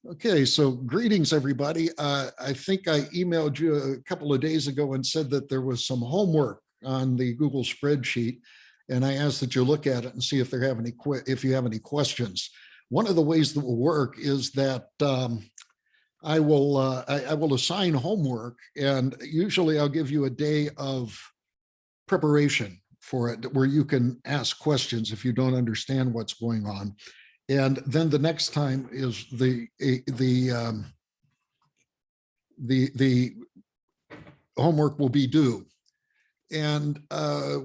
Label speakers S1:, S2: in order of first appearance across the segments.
S1: Okay, so greetings, everybody. I think I emailed you a couple of days ago and said that there was some homework on the Google spreadsheet, and I asked that you look at it and see if if you have any questions. One of the ways that will work is that I will assign homework, and usually I'll give you a day of preparation for it, where you can ask questions if you don't understand what's going on. And then the next time is the homework will be due. And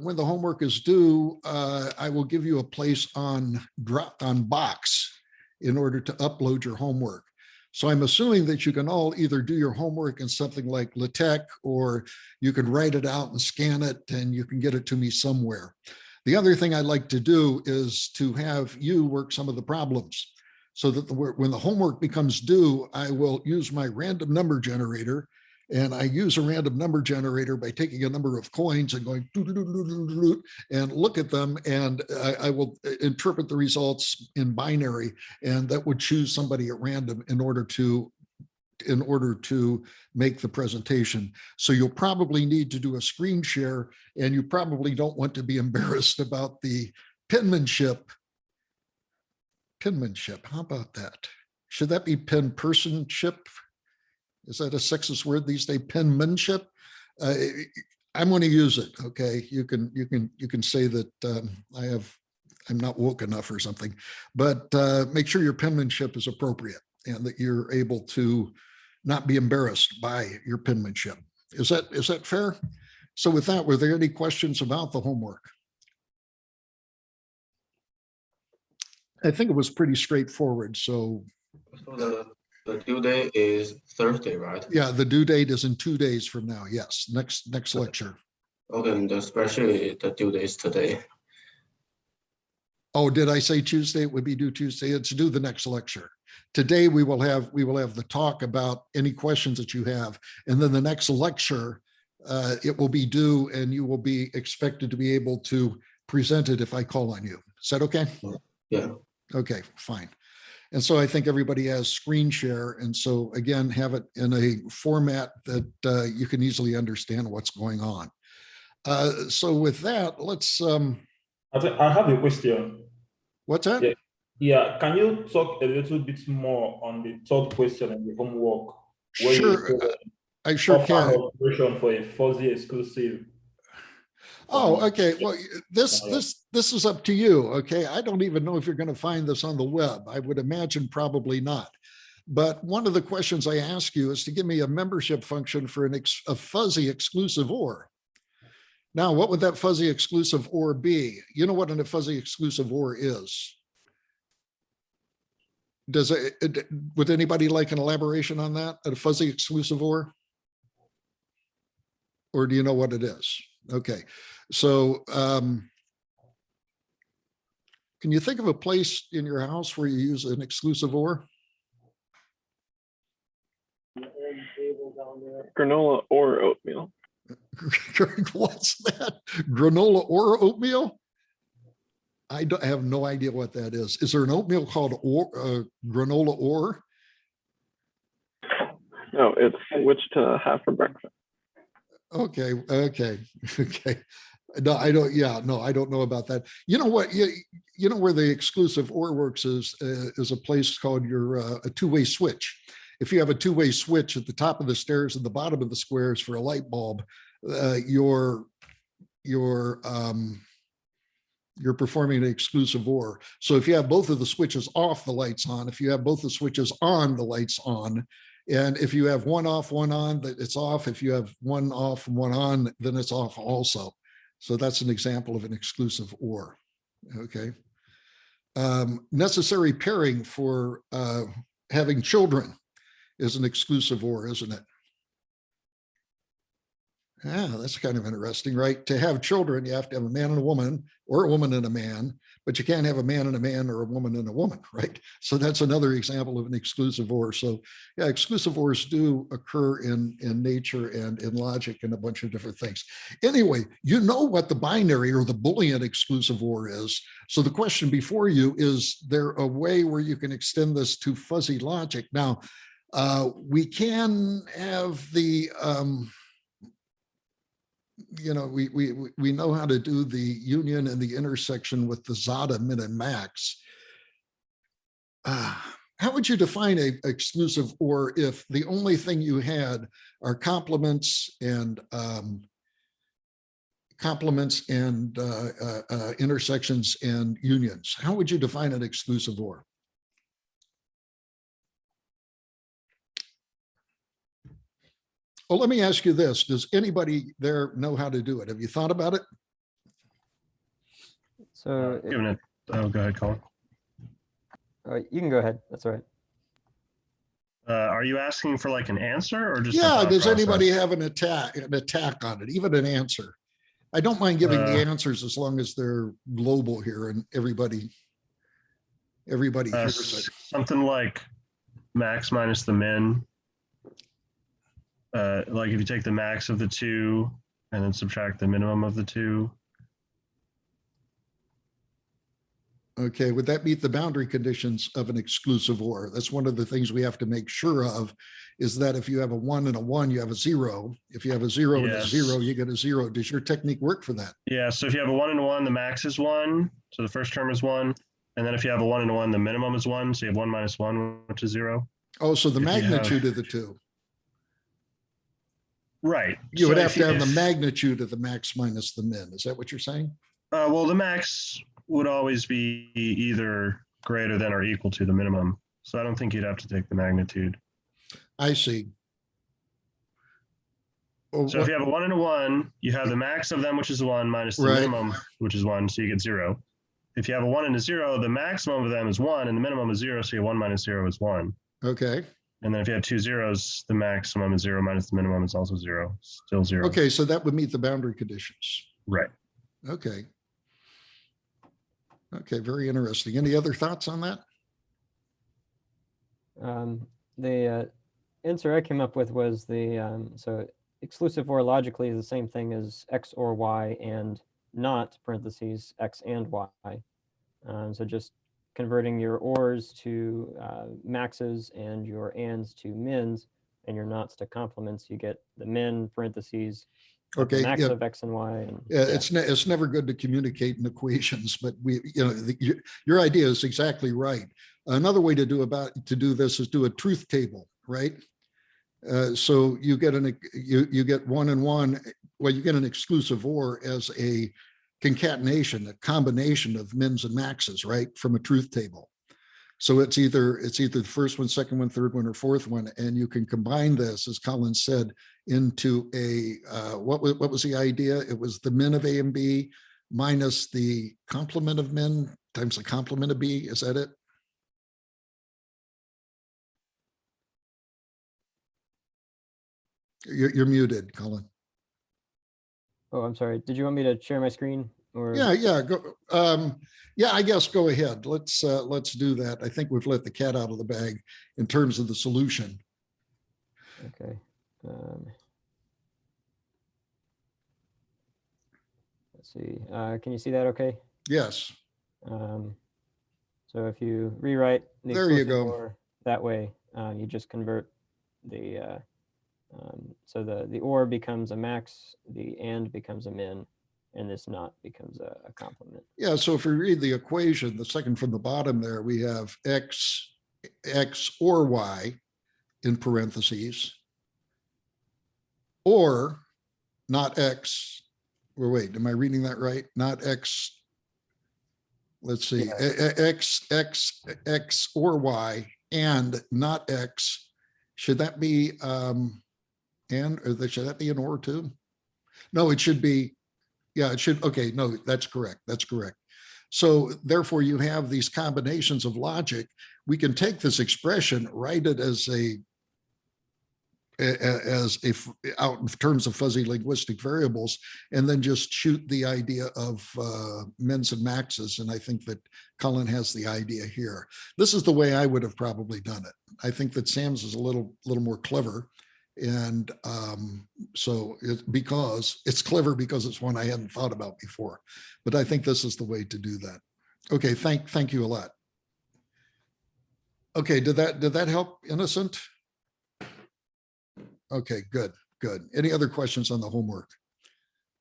S1: when the homework is due, I will give you a place on Box in order to upload your homework. So I'm assuming that you can all either do your homework in something like LaTeX, or you can write it out and scan it and you can get it to me somewhere. The other thing I'd like to do is to have you work some of the problems so that when the homework becomes due, I will use my random number generator. And I use a random number generator by taking a number of coins and going and look at them, and I will interpret the results in binary, and that would choose somebody at random in order to make the presentation. So you'll probably need to do a screen share, and you probably don't want to be embarrassed about the penmanship. Penmanship, how about that? Should that be penpersonship? Is that a sexist word these days? Penmanship. I'm going to use it. Okay, you can say that I'm not woke enough or something, but make sure your penmanship is appropriate and that you're able to not be embarrassed by your penmanship. Is that fair? So with that, were there any questions about the homework? I think it was pretty straightforward. So
S2: the due date is Thursday, right?
S1: Yeah, the due date is in 2 days from now. Yes, next lecture.
S2: Okay, and especially the due date is today.
S1: Oh, did I say Tuesday? It would be due Tuesday. It's due the next lecture. Today we will have the talk about any questions that you have, and then the next lecture it will be due, and you will be expected to be able to present it if I call on you. Is that okay?
S2: Yeah.
S1: Okay, fine. And so I think everybody has screen share. And so again, have it in a format that you can easily understand what's going on. So with that, let's.
S3: I have a question.
S1: What's that?
S3: Yeah. Can you talk a little bit more on the third question in the homework?
S1: Sure, I sure can.
S3: Operation for a fuzzy exclusive.
S1: Oh, okay. Well, this is up to you. Okay, I don't even know if you're going to find this on the web. I would imagine probably not. But one of the questions I ask you is to give me a membership function for a fuzzy exclusive OR. Now, what would that fuzzy exclusive OR be? You know what a fuzzy exclusive OR is? Would anybody like an elaboration on that? A fuzzy exclusive OR? Or do you know what it is? Okay, so can you think of a place in your house where you use an exclusive OR?
S4: Granola or oatmeal.
S1: What's that? Granola or oatmeal? I have no idea what that is. Is there an oatmeal called granola or?
S4: No, it's which to have for breakfast.
S1: Okay. No, I don't. Yeah, no, I don't know about that. You know what? You know where the exclusive OR works is a place called a two-way switch. If you have a two-way switch at the top of the stairs and the bottom of the squares for a light bulb, you're performing an exclusive OR. So if you have both of the switches off, the light's on. If you have both the switches on, the light's on. And if you have one off, one on, it's off. If you have one off and one on, then it's off also. So that's an example of an exclusive OR. Okay. Necessary pairing for having children is an exclusive OR, isn't it? Yeah, that's kind of interesting, right? To have children, you have to have a man and a woman, or a woman and a man. but you can't have a man and a man or a woman and a woman, right? So that's another example of an exclusive or. So yeah, exclusive ors do occur in nature and in logic and a bunch of different things. Anyway, you know what the binary or the Boolean exclusive or is. So the question before you is there a way where you can extend this to fuzzy logic? Now, we can have the, you know, we know how to do the union and the intersection with the Zada min and max. How would you define a exclusive or if the only thing you had are complements and intersections and unions? How would you define an exclusive or? Well, let me ask you this. Does anybody there know how to do it? Have you thought about it?
S5: So
S6: Given it, oh, go ahead, Colin.
S5: you can go ahead. That's all right.
S6: Are you asking for like an answer or just? a
S1: Yeah,
S6: thought
S1: does anybody
S6: process?
S1: have an attack on it, even an answer? I don't mind giving the answers as long as they're global here and everybody hears it.
S6: Something like max minus the min. Like if you take the max of the two and then subtract the minimum of the two.
S1: Okay, would that meet the boundary conditions of an exclusive or? That's one of the things we have to make sure of, is that if you have a 1 and a 1, you have a 0. If you have a 0 and a
S6: Yes.
S1: 0, you get a 0. Does your technique work for that?
S6: Yeah, so if you have a 1 and a 1, the max is 1. So the first term is 1. And then if you have a 1 and a 1, the minimum is 1. So you have 1 minus 1, which is 0.
S1: Oh, so the
S6: If you have-
S1: magnitude of the two.
S6: Right.
S1: You would
S6: So
S1: have
S6: if
S1: to have the
S6: if-
S1: magnitude of the max minus the min. Is that what you're saying?
S6: Well, the max would always be either greater than or equal to the minimum. So I don't think you'd have to take the magnitude.
S1: I see. Oh,
S6: So if you have a 1 and a 1, you have the max of them, which is 1, minus the
S1: Right.
S6: minimum, which is 1, so you get 0. If you have a 1 and a 0, the maximum of them is 1, and the minimum is 0, so you have 1 minus 0 is 1.
S1: okay.
S6: And then if you have two zeros, the maximum is 0 minus the minimum is also 0, still 0.
S1: Okay, so that would meet the boundary conditions.
S6: Right.
S1: Okay. Okay, very interesting. Any other thoughts on that?
S5: The answer I came up with was the so exclusive or logically is the same thing as x or y and not parentheses x and y. So just converting your ors to maxes and your ands to mins and your nots to complements, you get the min parentheses
S1: Okay,
S5: max
S1: yeah.
S5: of x and y. And,
S1: Yeah, it's never good to communicate in equations, but your idea is exactly right. Another way to do this is do a truth table, right? So you get you get 1 and 1. Well, you get an exclusive or as a concatenation, a combination of mins and maxes, right, from a truth table. So it's either the first one, second one, third one, or fourth one, and you can combine this, as Colin said, into a what was the idea? It was the min of A and B minus the complement of min times the complement of B. Is that it? You're muted, Colin.
S5: oh, I'm sorry. Did you want me to share my screen? Or
S1: Yeah, go. Yeah, I guess go ahead. Let's do that. I think we've let the cat out of the bag in terms of the solution.
S5: Okay. Let's see. Can you see that okay?
S1: Yes.
S5: So if you rewrite the
S1: There you
S5: exclusive
S1: go.
S5: or that way, you just convert the so the or becomes a max, the and becomes a min, and this not becomes a complement.
S1: Yeah, so if we read the equation, the second from the bottom there, we have x or y in parentheses, or not x, or wait, am I reading that right? Not x, let's see, x or y and not x. Should that be and, or should that be an or too? No, it should be, yeah, it should, okay, no, that's correct, that's correct. So therefore you have these combinations of logic. We can take this expression, write it as a as if out in terms of fuzzy linguistic variables, and then just shoot the idea of mins and maxes. And I think that Cullen has the idea here. This is the way I would have probably done it. I think that Sam's is a little more clever. And because it's clever because it's one I hadn't thought about before. But I think this is the way to do that. Okay, thank you a lot. Okay, did that help, Innocent? Okay, good. Any other questions on the homework?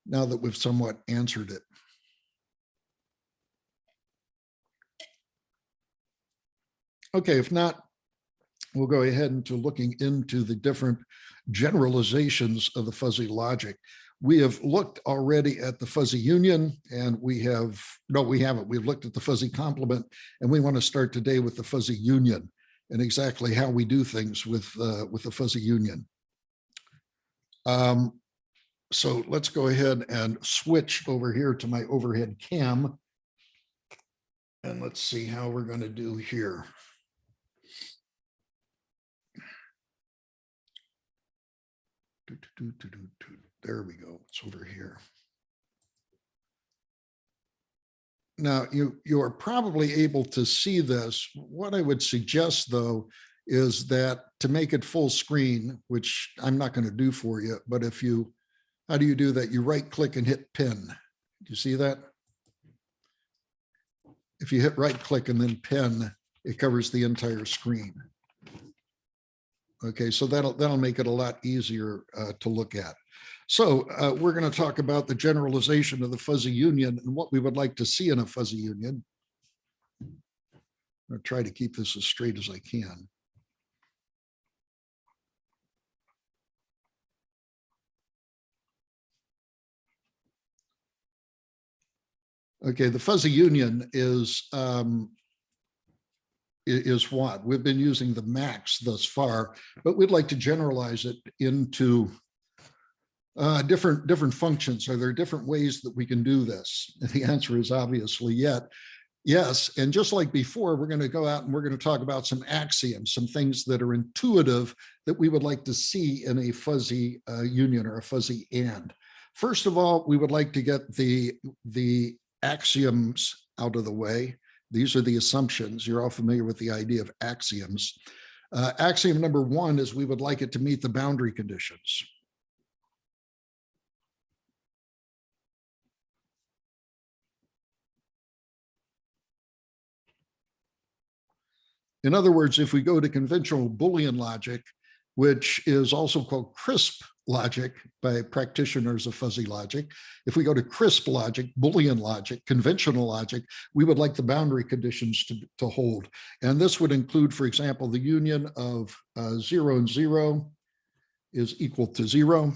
S1: Now that we've somewhat answered it. Okay, if not, we'll go ahead into looking into the different generalizations of the fuzzy logic. We have looked already at the fuzzy union, and we haven't. We've looked at the fuzzy complement, and we want to start today with the fuzzy union and exactly how we do things with the fuzzy union. So let's go ahead and switch over here to my overhead cam. And let's see how we're going to do here. There we go. It's over here. Now, you are probably able to see this. What I would suggest, though, is that to make it full screen, which I'm not going to do for you, but how do you do that? You right click and hit pin. Do you see that? If you hit right click and then pin, it covers the entire screen. Okay, so that'll make it a lot easier to look at. So we're going to talk about the generalization of the fuzzy union and what we would like to see in a fuzzy union. I'll try to keep this as straight as I can. Okay, the fuzzy union is what? We've been using the max thus far, but we'd like to generalize it into different functions. Are there different ways that we can do this? And the answer is obviously yes. And just like before, we're going to go out and we're going to talk about some axioms, some things that are intuitive that we would like to see in a fuzzy union or a fuzzy and. First of all, we would like to get the axioms out of the way. These are the assumptions. You're all familiar with the idea of axioms. Axiom number one is we would like it to meet the boundary conditions. In other words, if we go to conventional Boolean logic, which is also called crisp logic by practitioners of fuzzy logic, if we go to crisp logic, Boolean logic, conventional logic, we would like the boundary conditions to hold. And this would include, for example, the union of 0 and 0 is equal to 0.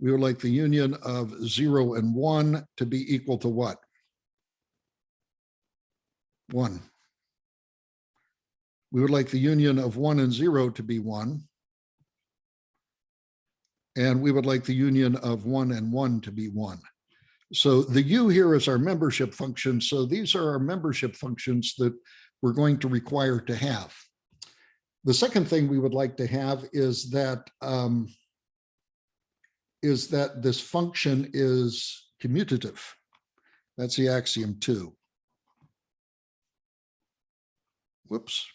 S1: We would like the union of 0 and 1 to be equal to what? 1. We would like the union of 1 and 0 to be 1. And we would like the union of 1 and 1 to be 1. So the U here is our membership function. So these are our membership functions that we're going to require to have. The second thing we would like to have is that this function is commutative. That's the axiom 2. Whoops.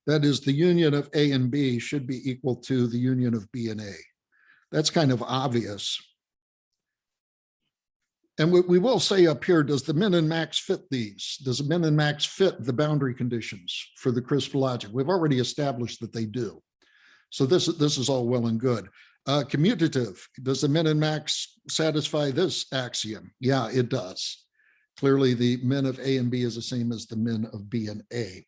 S1: That is, the union of A and B should be equal to the union of B and A. That's kind of obvious. And we will say up here, does the min and max fit these? Does the min and max fit the boundary conditions for the crisp logic? We've already established that they do. So this is all well and good. Commutative, does the min and max satisfy this axiom? Yeah, it does. Clearly, the min of A and B is the same as the min of B and A.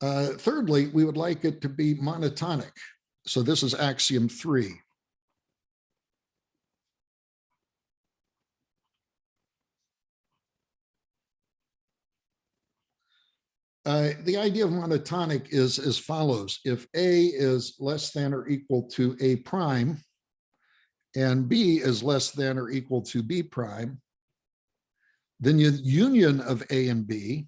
S1: Thirdly, we would like it to be monotonic. So this is axiom 3. The idea of monotonic is as follows. If A is less than or equal to A prime, and B is less than or equal to B prime, then the union of A and B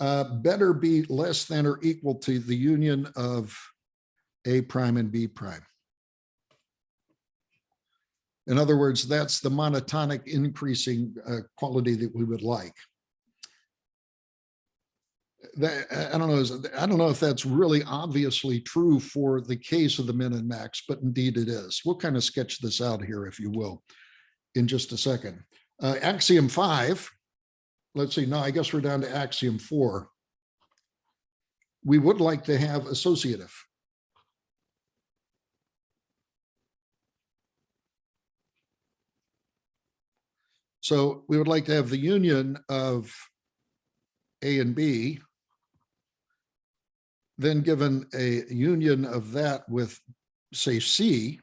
S1: better be less than or equal to the union of A prime and B prime. In other words, that's the monotonic increasing quality that we would like. I don't know if that's really obviously true for the case of the min and max, but indeed it is. We'll kind of sketch this out here, if you will, in just a second. Axiom 5, let's see, no, I guess we're down to axiom 4. We would like to have associative. So we would like to have the union of A and B, then given a union of that with, say, C,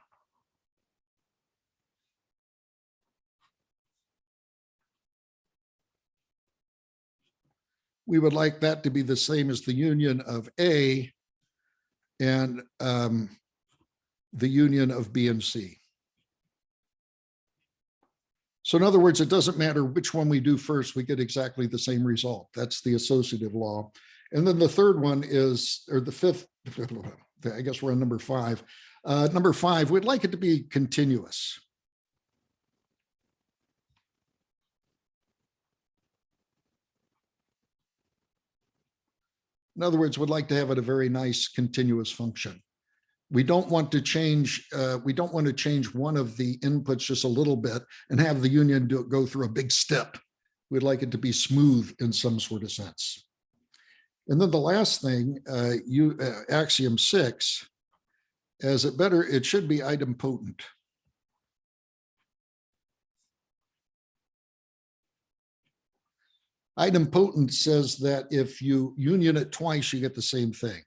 S1: we would like that to be the same as the union of A and the union of B and C. So in other words, it doesn't matter which one we do first, we get exactly the same result. That's the associative law. And then the third one is, or the fifth, I guess we're on number 5. Number 5, we'd like it to be continuous. In other words, we'd like to have it a very nice continuous function. We don't want to change, one of the inputs just a little bit and have the union go through a big step. We'd like it to be smooth in some sort of sense. And then the last thing, axiom 6, it should be idempotent. Idempotent says that if you union it twice, you get the same thing.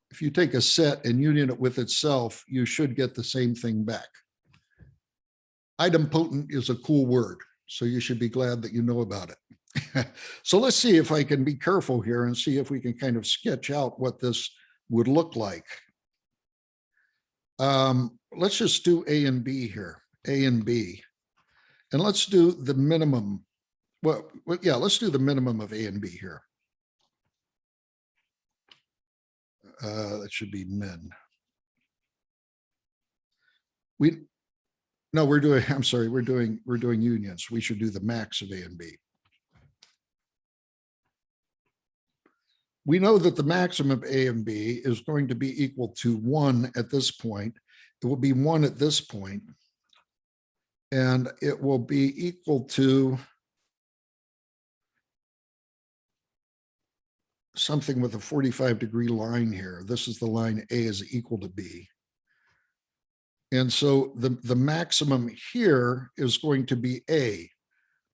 S1: If you take a set and union it with itself, you should get the same thing back. Idempotent is a cool word, so you should be glad that you know about it. So let's see if I can be careful here and see if we can kind of sketch out what this would look like. Let's just do A and B here, A and B. And let's do the minimum. Well, yeah, let's do the minimum of A and B here. That should be min. We're doing unions. We should do the max of A and B. We know that the maximum of A and B is going to be equal to 1 at this point. It will be 1 at this point. And it will be equal to something with a 45-degree line here. This is the line A is equal to B. And so the maximum here is going to be A.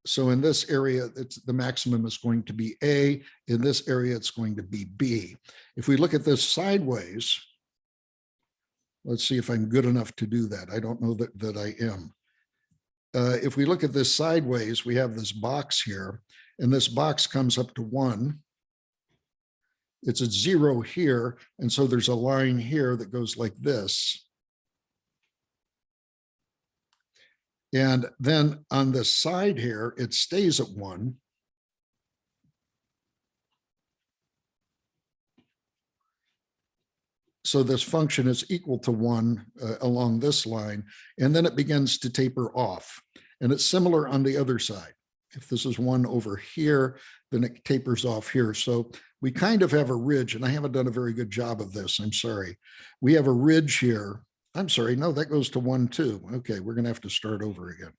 S1: So in this area, the maximum is going to be A. In this area, it's going to be B. If we look at this sideways, let's see if I'm good enough to do that. I don't know that I am. If we look at this sideways, we have this box here, and this box comes up to 1. It's at 0 here, and so there's a line here that goes like this. And then on the side here, it stays at 1. So this function is equal to 1 along this line, and then it begins to taper off. And it's similar on the other side. If this is 1 over here, then it tapers off here. So we kind of have a ridge, and I haven't done a very good job of this. I'm sorry. We have a ridge here. I'm sorry. No, that goes to 1 too. Okay, we're going to have to start over again.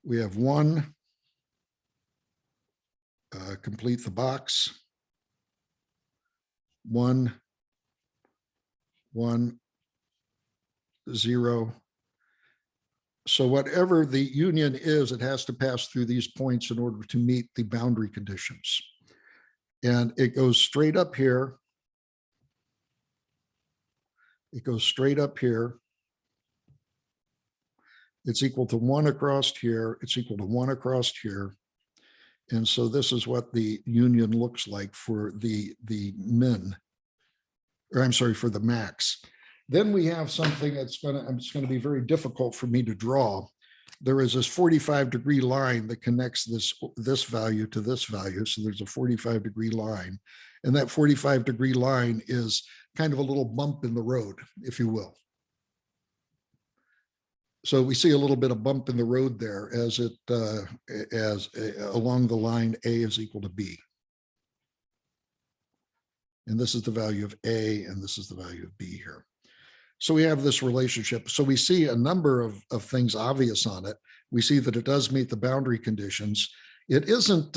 S1: We have 1. Complete the box. 1, 1, 0. So whatever the union is, it has to pass through these points in order to meet the boundary conditions. And it goes straight up here. It goes straight up here. It's equal to 1 across here. It's equal to 1 across here. And so this is what the union looks like for the min, or I'm sorry, for the max. Then we have something it's going to be very difficult for me to draw. There is this 45-degree line that connects this value to this value. So there's a 45-degree line, and that 45-degree line is kind of a little bump in the road, if you will. So we see a little bit of bump in the road there as along the line A is equal to B. And this is the value of A, and this is the value of B here. So we have this relationship. So we see a number of things obvious on it. We see that it does meet the boundary conditions. It isn't,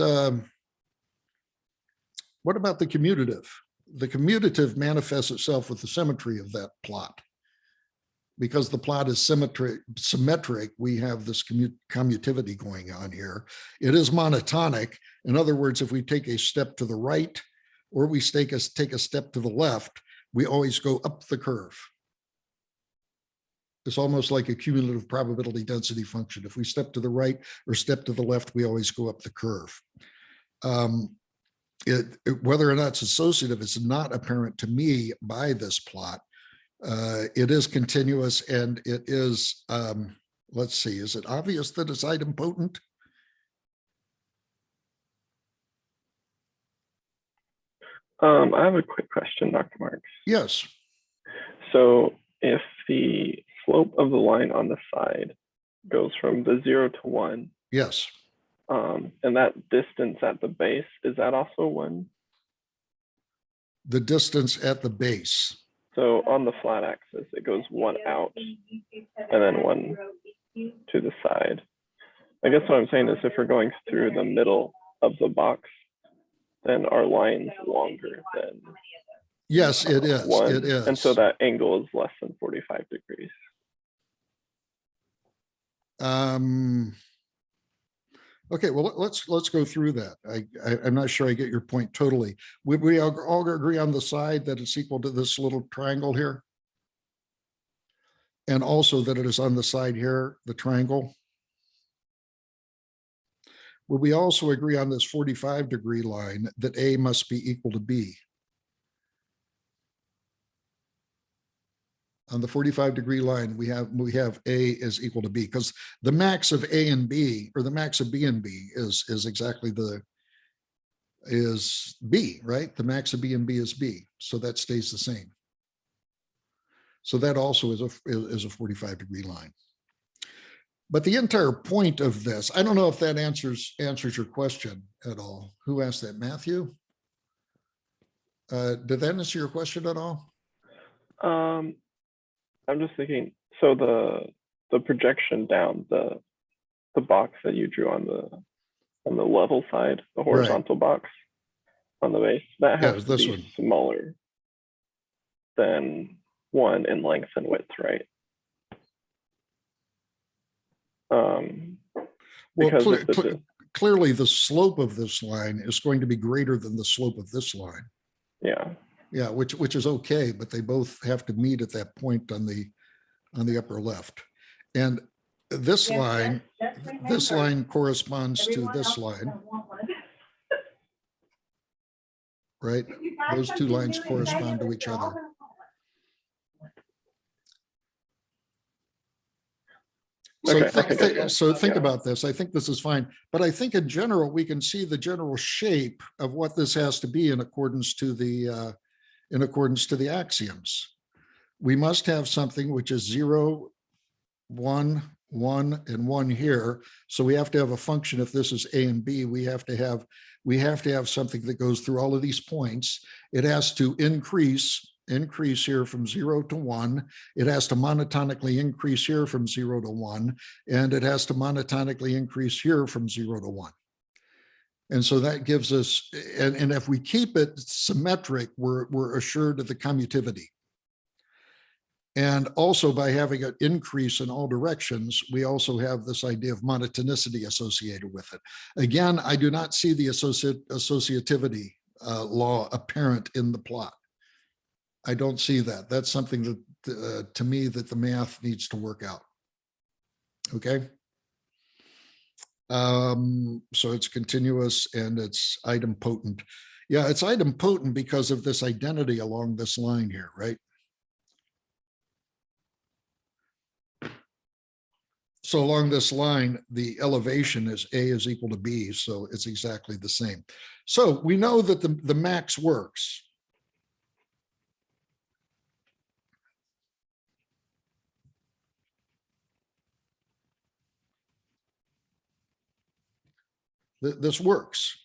S1: what about the commutative? The commutative manifests itself with the symmetry of that plot. Because the plot is symmetric, we have this commutivity going on here. It is monotonic. In other words, if we take a step to the right, or we take a step to the left, we always go up the curve. It's almost like a cumulative probability density function. If we step to the right or step to the left, we always go up the curve. Whether or not it's associative is not apparent to me by this plot. It is continuous, and it is, let's see, is it obvious that it's idempotent?
S4: I have a quick question, Dr. Marks.
S1: Yes.
S4: So if the slope of the line on the side goes from the 0 to 1,
S1: Yes.
S4: and that distance at the base, is that also 1?
S1: The distance at the base.
S4: So on the flat axis, it goes 1 out and then 1 to the side. I guess what I'm saying is if we're going through the middle of the box, then our line's longer than
S1: Yes, it is.
S4: 1.
S1: It is.
S4: And so that angle is less than 45 degrees.
S1: Okay, well, let's go through that. I'm not sure I get your point totally. Would we all agree on the side that it's equal to this little triangle here? And also that it is on the side here, the triangle? Would we also agree on this 45-degree line that A must be equal to B? On the 45-degree line, we have A is equal to B, because the max of A and B, or the max of B and B is exactly is B, right? The max of B and B is B, so that stays the same. So that also is a 45-degree line. But the entire point of this, I don't know if that answers your question at all. Who asked that? Matthew? Did that answer your question at all?
S4: I'm just thinking, so the projection down the box that you drew on the level side, the horizontal box on the base, that has to be smaller than 1 in length and width, right?
S1: Well, clearly the slope of this line is going to be greater than the slope of this line.
S4: Yeah.
S1: Yeah, which is okay, but they both have to meet at that point on the upper left. And this line corresponds to this line. Right? Those two lines correspond to each other. So think about this. I think this is fine, but I think in general, we can see the general shape of what this has to be in accordance to the axioms. We must have something which is 0, 1, 1, and 1 here. So we have to have a function. If this is A and B, we have to have something that goes through all of these points. It has to increase here from 0 to 1. It has to monotonically increase here from 0 to 1, and it has to monotonically increase here from 0 to 1. And so that gives us, and if we keep it symmetric, we're assured of the commutivity. And also by having an increase in all directions, we also have this idea of monotonicity associated with it. Again, I do not see the associativity law apparent in the plot. I don't see that. That's something that, to me, that the math needs to work out. Okay. So it's continuous and it's idempotent. Yeah, it's idempotent because of this identity along this line here, right? So along this line, the elevation is A is equal to B, so it's exactly the same. So we know that the max works. This works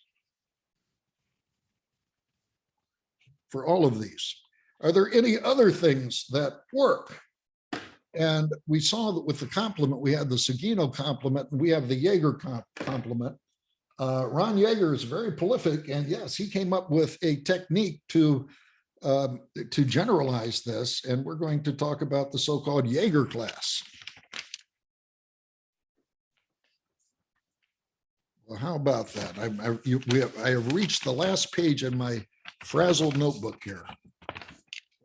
S1: for all of these. Are there any other things that work? And we saw that with the complement, we had the Seguino complement, and we have the Jaeger complement. Ron Jaeger is very prolific, and yes, he came up with a technique to generalize this, and we're going to talk about the so-called Jaeger class. Well, how about that? I have reached the last page in my frazzled notebook here.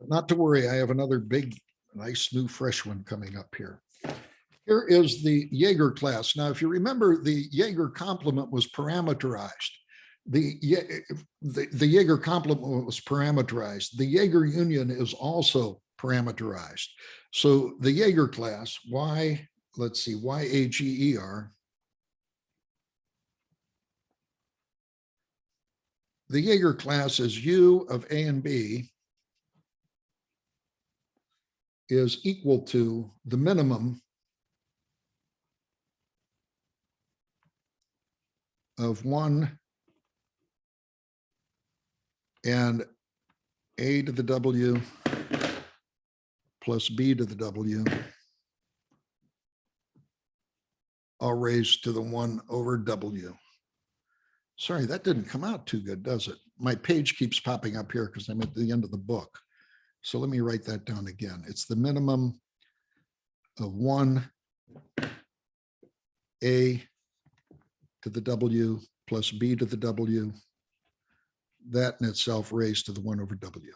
S1: Not to worry, I have another big, nice new fresh one coming up here. Here is the Jaeger class. Now, if you remember, the Jaeger complement was parameterized. The Jaeger complement was parameterized. The Jaeger union is also parameterized. So the Jaeger class, let's see, Y-A-G-E-R. The Jaeger class is U of A and B is equal to the minimum of 1 and A to the W plus B to the W, all raised to the 1 over W. Sorry, that didn't come out too good, does it? My page keeps popping up here because I'm at the end of the book. So let me write that down again. It's the minimum of 1 A to the W plus B to the W, that in itself raised to the 1 over W.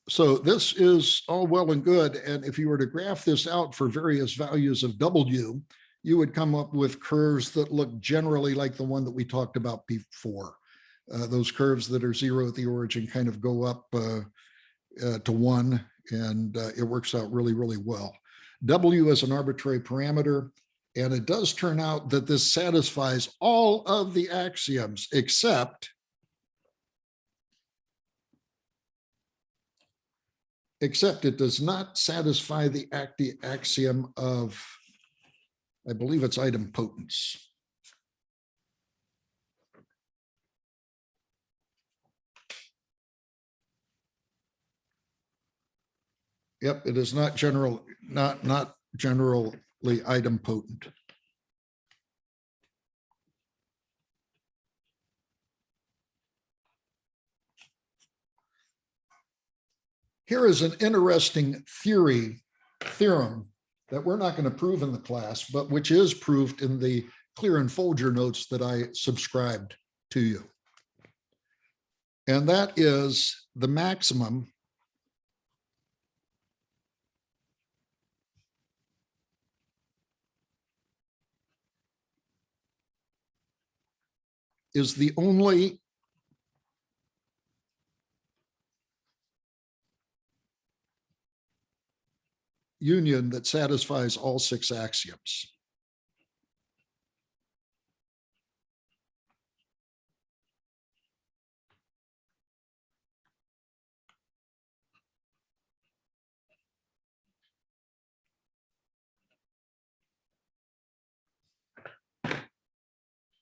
S1: So this is all well and good. And if you were to graph this out for various values of W, you would come up with curves that look generally like the one that we talked about before. Those curves that are 0 at the origin kind of go up to 1, and it works out really, really well. W is an arbitrary parameter, and it does turn out that this satisfies all of the axioms except it does not satisfy the axiom of, I believe it's idempotence. Yep, it is not generally idempotent. Here is an interesting theorem that we're not going to prove in the class, but which is proved in the Clear and Folger notes that I subscribed to you. And that is the maximum is the only union that satisfies all 6 axioms.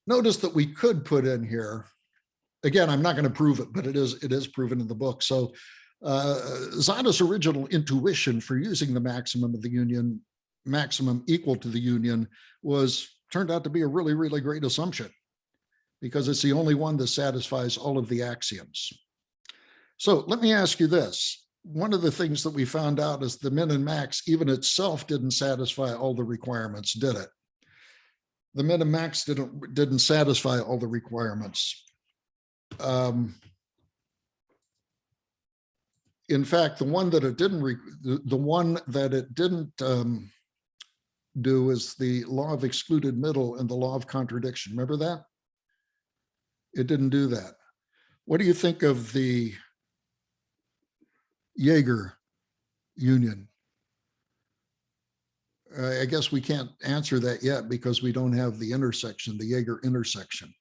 S1: Notice that we could put in here, again, I'm not going to prove it, but it is proven in the book. So Zada's original intuition for using the maximum of the union, maximum equal to the union, turned out to be a really, really great assumption, because it's the only one that satisfies all of the axioms. So let me ask you this. One of the things that we found out is the min and max even itself didn't satisfy all the requirements, did it? The min and max didn't satisfy all the requirements. In fact, the one that it didn't do is the law of excluded middle and the law of contradiction. Remember that? It didn't do that. What do you think of the Jaeger Union? I guess we can't answer that yet because we don't have the intersection, the Jaeger intersection.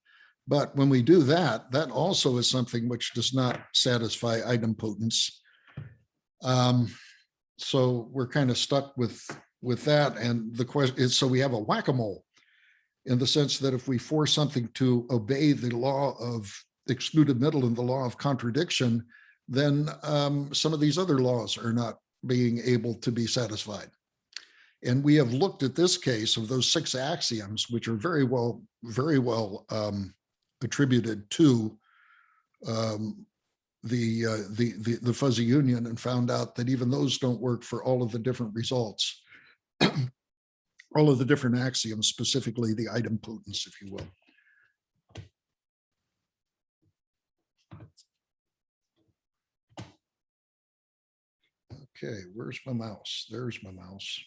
S1: But when we do that, that also is something which does not satisfy idempotence. So we're kind of stuck with that. And the question is, so we have a whack-a-mole in the sense that if we force something to obey the law of excluded middle and the law of contradiction, then some of these other laws are not being able to be satisfied. And we have looked at this case of those 6 axioms, which are very well attributed to the fuzzy union, and found out that even those don't work for all of the different results, all of the different axioms, specifically the idempotence, if you will. Okay, where's my mouse? There's my mouse.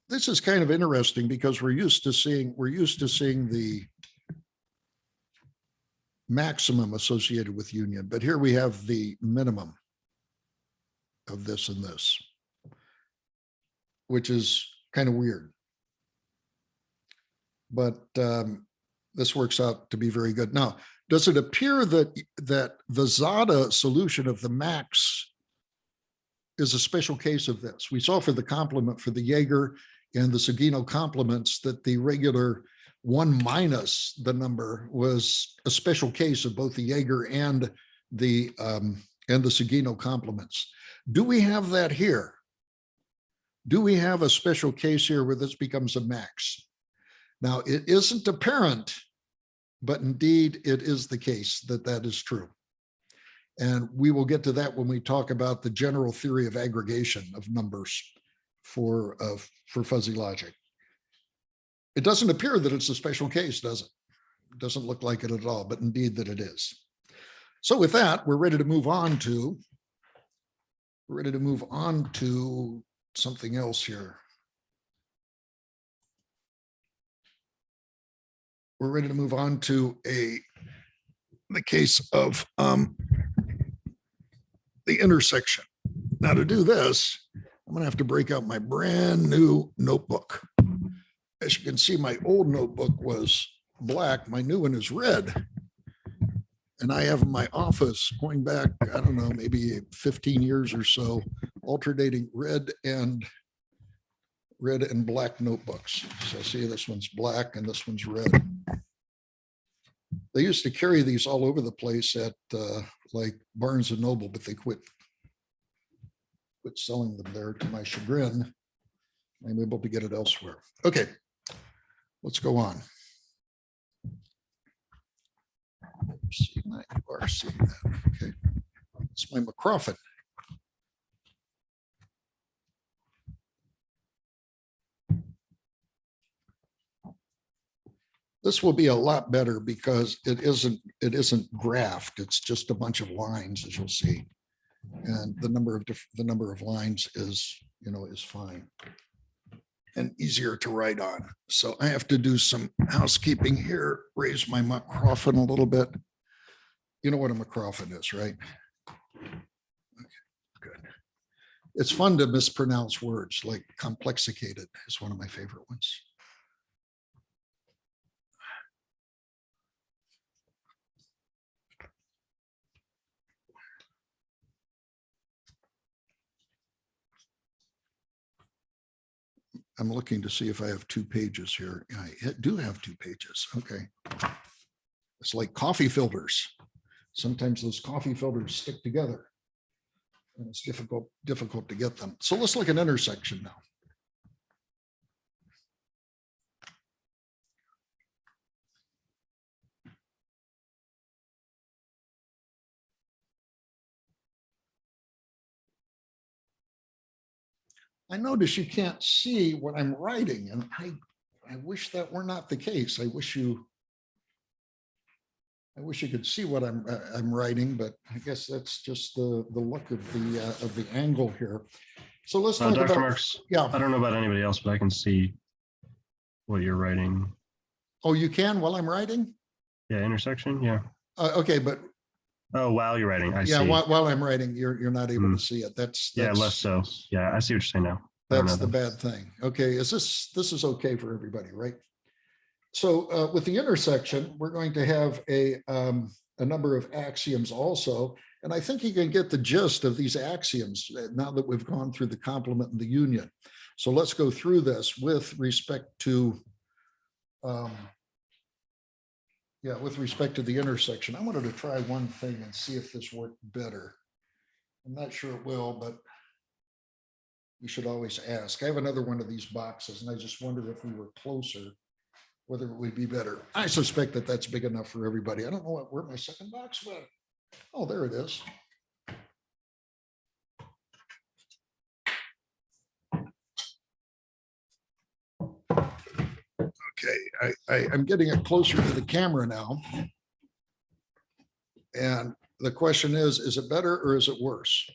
S1: This is kind of interesting because we're used to seeing the maximum associated with union, but here we have the minimum of this and this, which is kind of weird. But this works out to be very good. Now, does it appear that the Zada solution of the max is a special case of this? We saw for the complement for the Jaeger and the Sugino complements that the regular 1 minus the number was a special case of both the Jaeger and the Sugino complements. Do we have that here? Do we have a special case here where this becomes a max? Now, it isn't apparent, but indeed it is the case that that is true. And we will get to that when we talk about the general theory of aggregation of numbers for fuzzy logic. It doesn't appear that it's a special case, does it? It doesn't look like it at all, but indeed that it is. So with that, we're ready to move on to something else here. We're ready to move on to the case of the intersection. Now, to do this, I'm going to have to break out my brand new notebook. As you can see, my old notebook was black. My new one is red. And I have in my office, going back, I don't know, maybe 15 years or so, alternating red and black notebooks. So see, this one's black and this one's red. They used to carry these all over the place at like Barnes and Noble, but they quit selling them there to my chagrin. I'm able to get it elsewhere. Okay, let's go on. See that? You are seeing that. Okay, it's my McCroffin. This will be a lot better because it isn't graphed. It's just a bunch of lines, as you'll see, and the number of lines is fine and easier to write on. So I have to do some housekeeping here. Raise my McCroffin a little bit. You know what a McCroffin is, right? Okay, good. It's fun to mispronounce words, like complexicated is one of my favorite ones. I'm looking to see if I have 2 pages here. I do have 2 pages. Okay. It's like coffee filters. Sometimes those coffee filters stick together and it's difficult to get them. So let's look at intersection now. I notice you can't see what I'm writing, and I wish that were not the case. I wish you could see what I'm writing, but I guess that's just the look of the angle here. So let's talk
S6: Dr.
S1: about
S6: Marks.
S1: Yeah.
S6: I don't know about anybody else, but I can see what you're writing.
S1: Oh, you can while I'm writing?
S6: Yeah, intersection. Yeah.
S1: Okay, but
S6: Oh, while you're writing, I
S1: yeah,
S6: see.
S1: while I'm writing, you're not able
S6: Hmm.
S1: to see it.
S6: Yeah, less so. Yeah, I see what you're saying now. I don't
S1: That's
S6: know
S1: the
S6: that.
S1: bad thing. Okay, this is okay for everybody, right? So with the intersection, we're going to have a number of axioms also. And I think you can get the gist of these axioms now that we've gone through the complement and the union. So let's go through this with respect to with respect to the intersection. I wanted to try one thing and see if this worked better. I'm not sure it will, but you should always ask. I have another one of these boxes, and I just wonder if we were closer, whether it would be better. I suspect that that's big enough for everybody. I don't know where my second box went. Oh, there it is. Okay, I'm getting it closer to the camera now. And the question is it better or is it worse?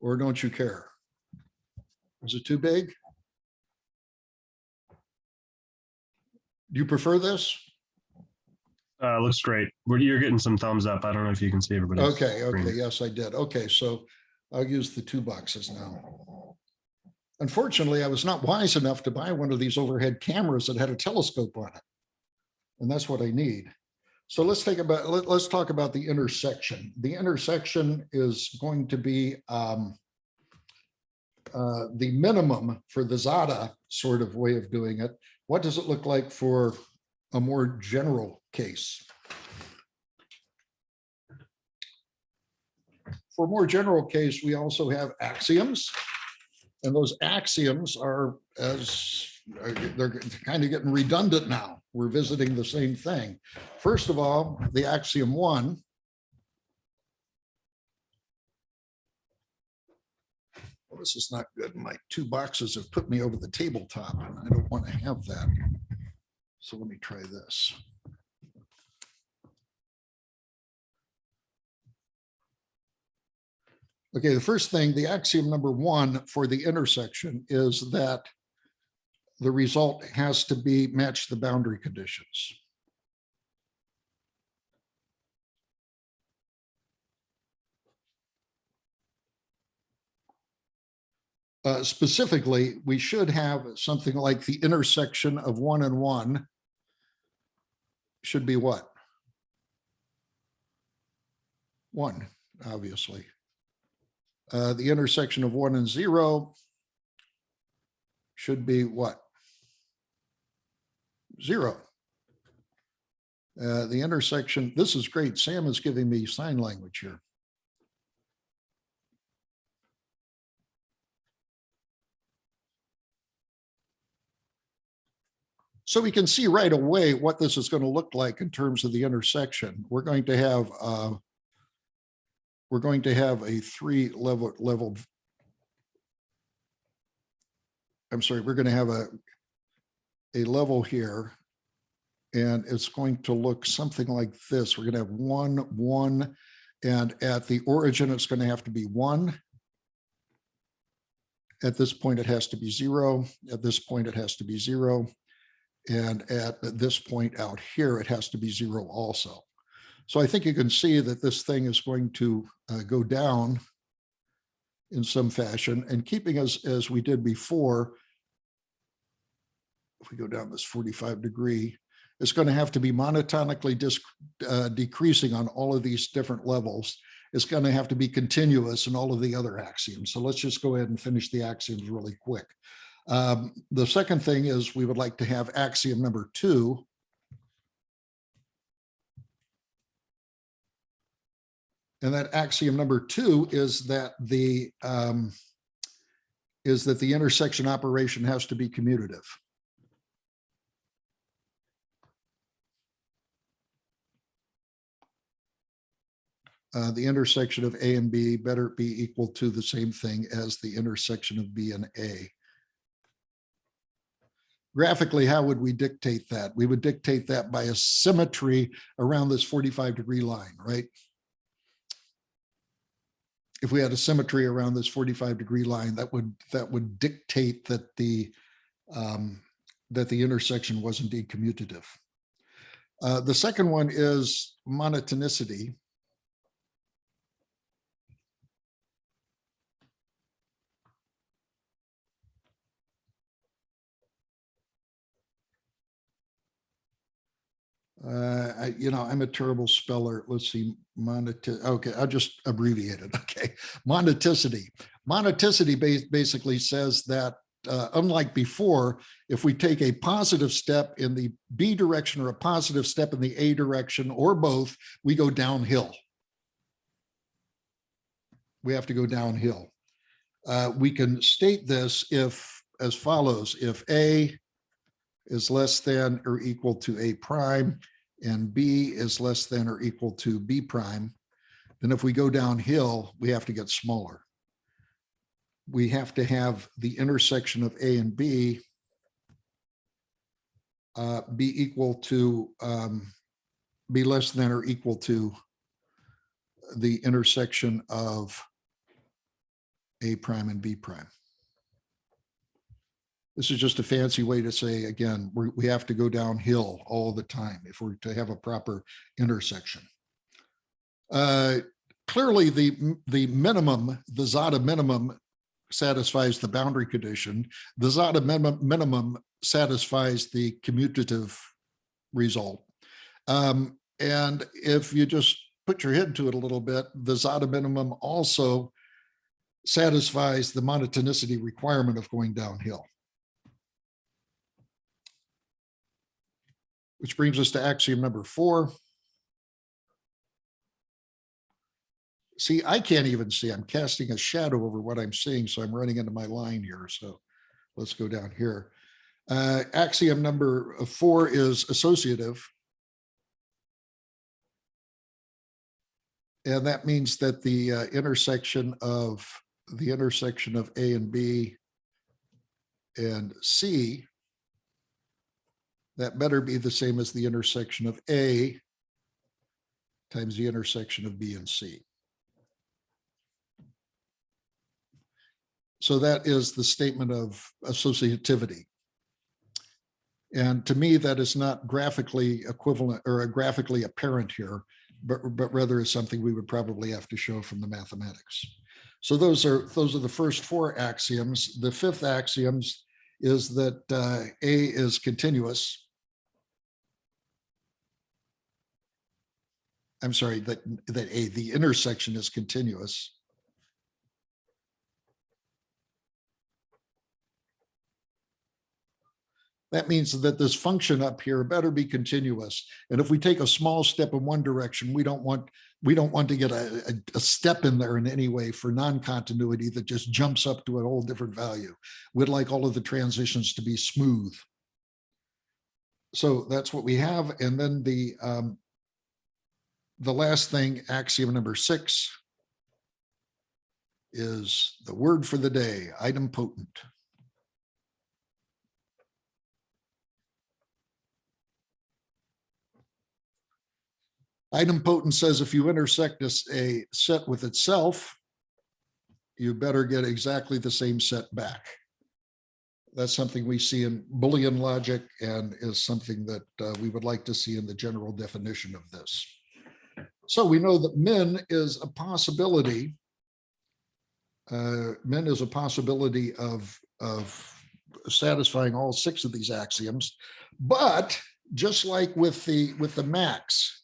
S1: Or don't you care? Is it too big? Do you prefer this?
S6: Looks great. You're getting some thumbs up. I don't know if you can see everybody.
S1: Okay, yes, I did. Okay, so I'll use the two boxes now. Unfortunately, I was not wise enough to buy one of these overhead cameras that had a telescope on it. And that's what I need. So let's talk about the intersection. The intersection is going to be the minimum for the Zada sort of way of doing it. What does it look like for a more general case? For a more general case, we also have axioms. And those axioms they're kind of getting redundant now. We're visiting the same thing. First of all, the axiom one. Well, this is not good. My two boxes have put me over the tabletop, and I don't want to have that. So let me try this. Okay, the first thing, the axiom number one for the intersection is that the result has to be match the boundary conditions. Specifically, we should have something like the intersection of 1 and 1 should be what? 1, obviously. The intersection of 1 and 0 should be what? 0. The intersection, this is great. Sam is giving me sign language here. So we can see right away what this is going to look like in terms of the intersection. We're going to have a three level. I'm sorry, we're going to have a level here, and it's going to look something like this. We're going to have 1, 1, and at the origin, it's going to have to be 1. At this point, it has to be 0. At this point, it has to be 0. And at this point out here, it has to be 0 also. So I think you can see that this thing is going to go down in some fashion, and keeping us as we did before. If we go down this 45 degree, it's going to have to be monotonically decreasing on all of these different levels. It's going to have to be continuous in all of the other axioms. So let's just go ahead and finish the axioms really quick. The second thing is we would like to have axiom number 2. And that axiom number 2 is that the intersection operation has to be commutative. The intersection of A and B better be equal to the same thing as the intersection of B and A. Graphically, how would we dictate that? We would dictate that by a symmetry around this 45 degree line, right? If we had a symmetry around this 45 degree line, that would dictate that the that the intersection was indeed commutative. The second one is monotonicity. I'm a terrible speller. Let's see, okay, I'll just abbreviate it. Okay, monaticity. Monaticity basically says that unlike before, if we take a positive step in the B direction or a positive step in the A direction or both, we go downhill. We have to go downhill. We can state this if as follows: if A is less than or equal to A prime and B is less than or equal to B prime, then if we go downhill, we have to get smaller. We have to have the intersection of A and B be equal to, be less than or equal to the intersection of A prime and B prime. This is just a fancy way to say, again, we have to go downhill all the time if we're to have a proper intersection. Clearly, the minimum, the Zeta minimum satisfies the boundary condition. The Zeta minimum satisfies the commutative result. And if you just put your head to it a little bit, the Zeta minimum also satisfies the monotonicity requirement of going downhill. Which brings us to axiom number 4. See, I can't even see. I'm casting a shadow over what I'm seeing, so I'm running into my line here. So let's go down here. Axiom number 4 is associative. And that means that the intersection of A and B and C, that better be the same as the intersection of A times the intersection of B and C. So that is the statement of associativity. And to me, that is not graphically equivalent or graphically apparent here, but rather is something we would probably have to show from the mathematics. So those are the first 4 axioms. The 5th axiom is that A is continuous. I'm sorry, that the intersection is continuous. That means that this function up here better be continuous. And if we take a small step in one direction, we don't want to get a step in there in any way for non-continuity that just jumps up to a whole different value. We'd like all of the transitions to be smooth. So that's what we have. And then the last thing, axiom number 6, is the word for the day, idempotent. Idempotent says if you intersect a set with itself, you better get exactly the same set back. That's something we see in Boolean logic and is something that we would like to see in the general definition of this. So we know that min is a possibility. Min is a possibility of satisfying all 6 of these axioms, but just like with the max,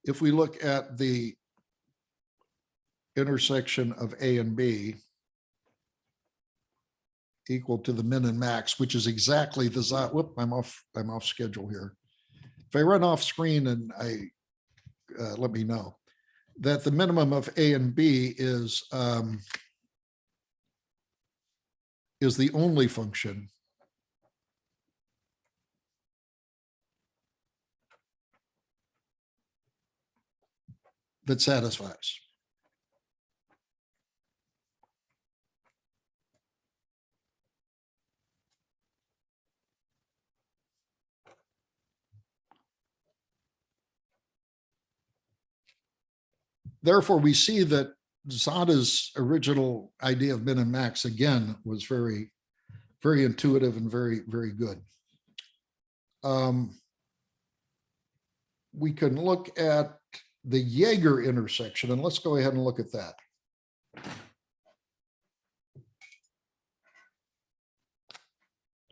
S1: if we look at the intersection of A and B equal to the min and max, which is exactly the whoop, I'm off schedule here. If I run off screen and let me know that the minimum of A and B is the only function that satisfies. therefore, we see that Zada's original idea of min and max, again, was very, very intuitive and very, very good. We can look at the Jaeger intersection, and let's go ahead and look at that.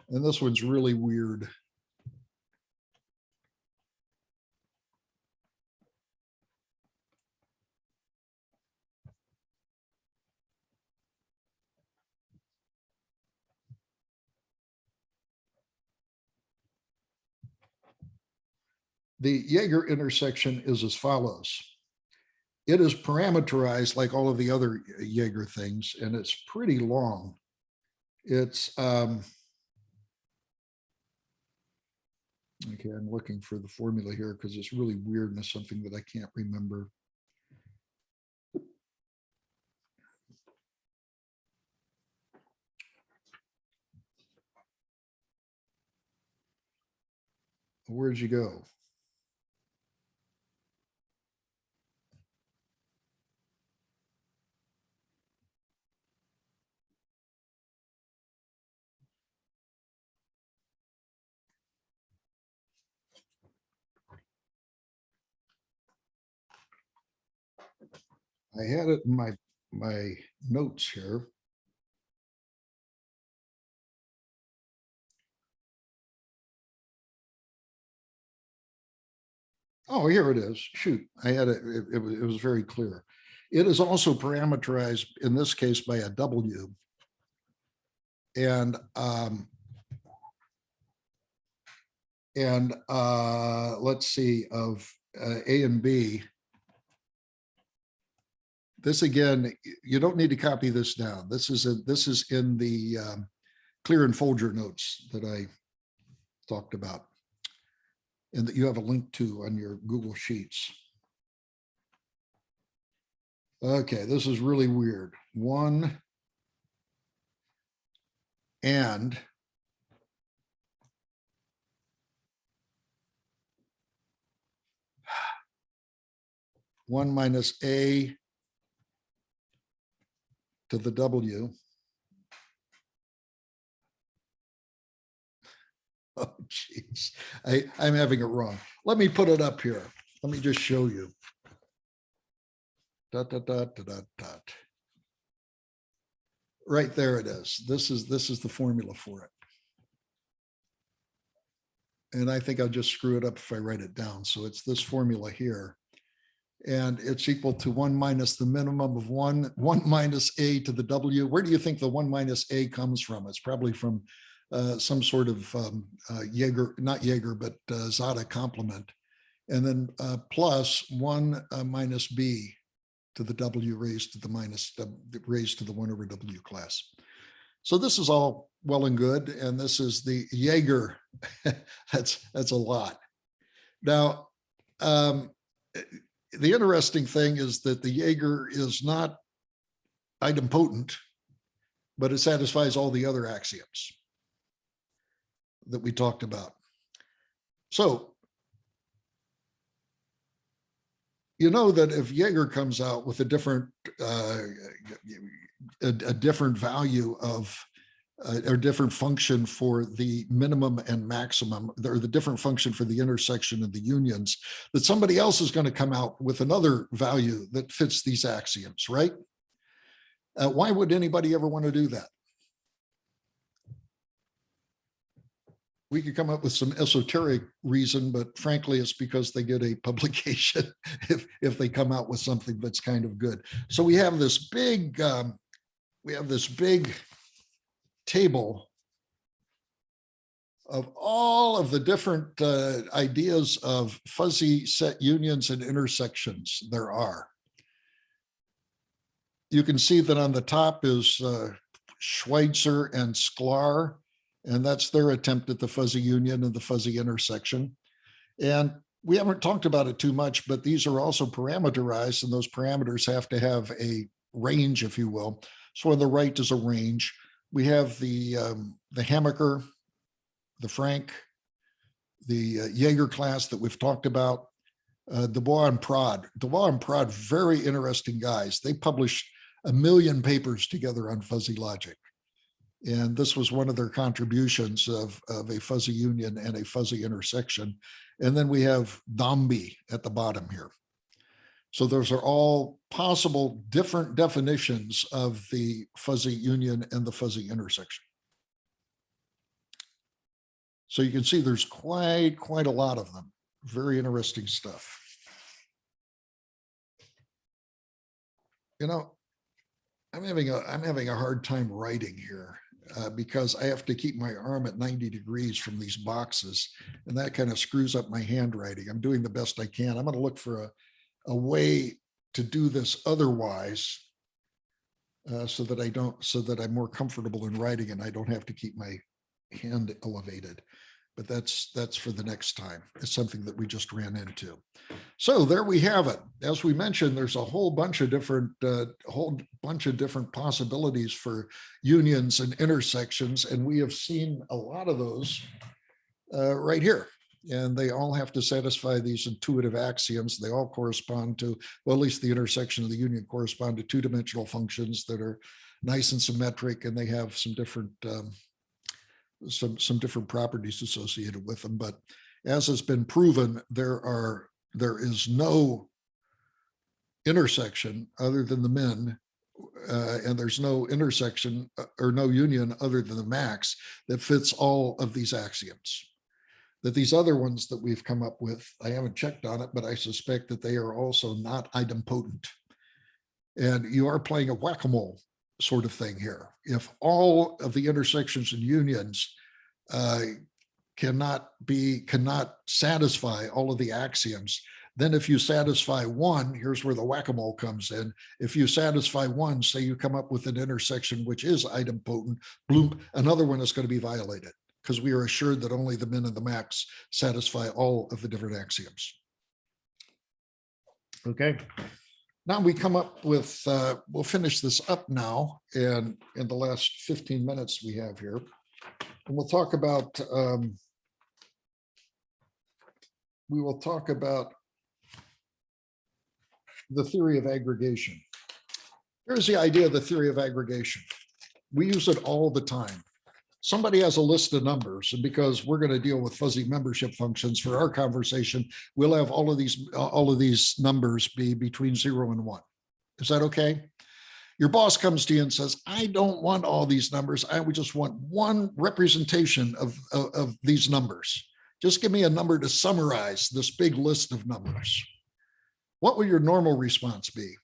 S1: And this one's really weird. The Jaeger intersection is as follows. It is parameterized like all of the other Jaeger things, and it's pretty long. It's, okay, I'm looking for the formula here because it's really weird and it's something that I can't remember. Where'd you go? I had it in my notes here. Oh, here it is. Shoot, I had it. It was very clear. It is also parameterized in this case by a W. And let's see, of A and B. This again, you don't need to copy this down. This is in the Clear and Folger notes that I talked about, and that you have a link to on your Google Sheets. Okay, this is really weird. 1 and 1 minus A to the W. Oh, geez, I'm having it wrong. Let me put it up here. Let me just show you. Dot, dot, dot, dot, dot, dot. Right there it is. This is the formula for it. And I think I'll just screw it up if I write it down. So it's this formula here. And it's equal to 1 minus the minimum of 1 minus A to the W. Where do you think the 1 minus A comes from? It's probably from some sort of Jaeger, not Jaeger, but Zada complement. And then plus 1 minus B to the W raised to the minus raised to the 1 over W class. So this is all well and good. And this is the Jaeger. That's a lot. Now, the interesting thing is that the Jaeger is not idempotent, but it satisfies all the other axioms that we talked about. So, you know that if Jaeger comes out with a different value of or different function for the minimum and maximum, or the different function for the intersection of the unions, that somebody else is going to come out with another value that fits these axioms, right? Why would anybody ever want to do that? We could come up with some esoteric reason, but frankly, it's because they get a publication if they come out with something that's kind of good. So we have this big table of all of the different ideas of fuzzy set unions and intersections there are. You can see that on the top is Schweitzer and Sklar, and that's their attempt at the fuzzy union and the fuzzy intersection. And we haven't talked about it too much, but these are also parameterized, and those parameters have to have a range, if you will. So on the right is a range. We have the Hammaker, the Frank, the Jaeger class that we've talked about. Dubois and Prad. Dubois and Prad, very interesting guys. They published 1 million papers together on fuzzy logic. And this was one of their contributions of a fuzzy union and a fuzzy intersection. And then we have Dombey at the bottom here. So those are all possible different definitions of the fuzzy union and the fuzzy intersection. So you can see there's quite a lot of them. Very interesting stuff. You know, I'm having a hard time writing here because I have to keep my arm at 90 degrees from these boxes, and that kind of screws up my handwriting. I'm doing the best I can. I'm going to look for a way to do this otherwise so that I'm more comfortable in writing and I don't have to keep my hand elevated. But that's for the next time. It's something that we just ran into. So there we have it. As we mentioned, there's a whole bunch of different possibilities for unions and intersections, and we have seen a lot of those right here. And they all have to satisfy these intuitive axioms. They all correspond to, well, at least the intersection of the union correspond to two-dimensional functions that are nice and symmetric, and they have some different some different properties associated with them. But as has been proven, there is no intersection other than the min, and there's no intersection or no union other than the max that fits all of these axioms. That these other ones that we've come up with, I haven't checked on it, but I suspect that they are also not idempotent. And you are playing a whack-a-mole sort of thing here. If all of the intersections and unions cannot satisfy all of the axioms, then if you satisfy one, here's where the whack-a-mole comes in. If you satisfy one, say you come up with an intersection which is idempotent, bloom, another one is going to be violated because we are assured that only the min and the max satisfy all of the different axioms. Okay. Now we come up with, we'll finish this up now, and in the last 15 minutes we have here, and we'll talk about, the theory of aggregation. Here's the idea of the theory of aggregation. We use it all the time. Somebody has a list of numbers, and because we're going to deal with fuzzy membership functions for our conversation, we'll have all of these numbers be between 0 and 1. Is that okay? Your boss comes to you and says, I don't want all these numbers. I would just want one representation of these numbers. Just give me a number to summarize this big list of numbers. What would your normal response be?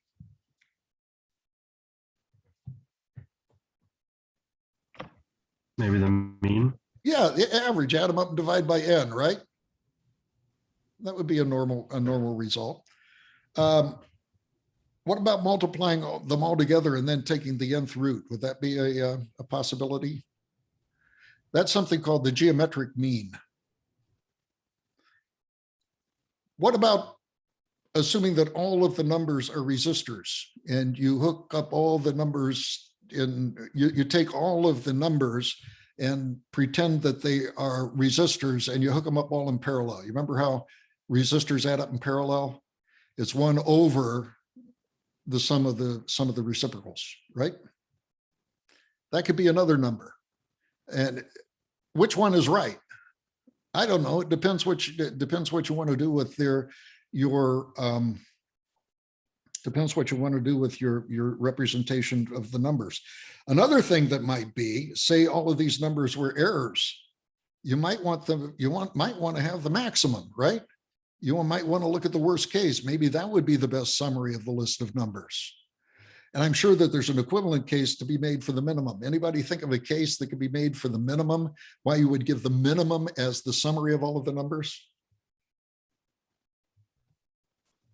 S6: Maybe the mean.
S1: Yeah, the average, add them up and divide by n, right? That would be a normal result. What about multiplying them all together and then taking the nth root? Would that be a possibility? That's something called the geometric mean. What about assuming that all of the numbers are resistors and you hook up all the numbers in, you take all of the numbers and pretend that they are resistors and you hook them up all in parallel. You remember how resistors add up in parallel? It's 1 over the sum of the reciprocals, right? That could be another number. And which one is right? I don't know. It depends what you want to do with depends what you want to do with your representation of the numbers. Another thing that might be, say all of these numbers were errors. You might want to have the maximum, right? You might want to look at the worst case. Maybe that would be the best summary of the list of numbers. And I'm sure that there's an equivalent case to be made for the minimum. Anybody think of a case that could be made for the minimum? Why you would give the minimum as the summary of all of the numbers?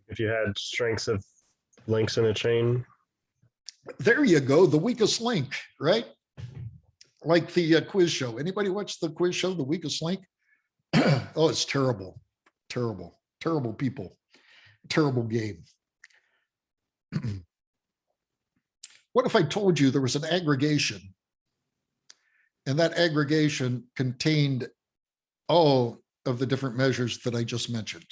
S6: If you had strengths of links in a chain.
S1: There you go, the weakest link, right? Like the quiz show. Anybody watch the quiz show, The Weakest Link? Oh, it's terrible, terrible, terrible people, terrible game. What if I told you there was an aggregation and that aggregation contained all of the different measures that I just mentioned?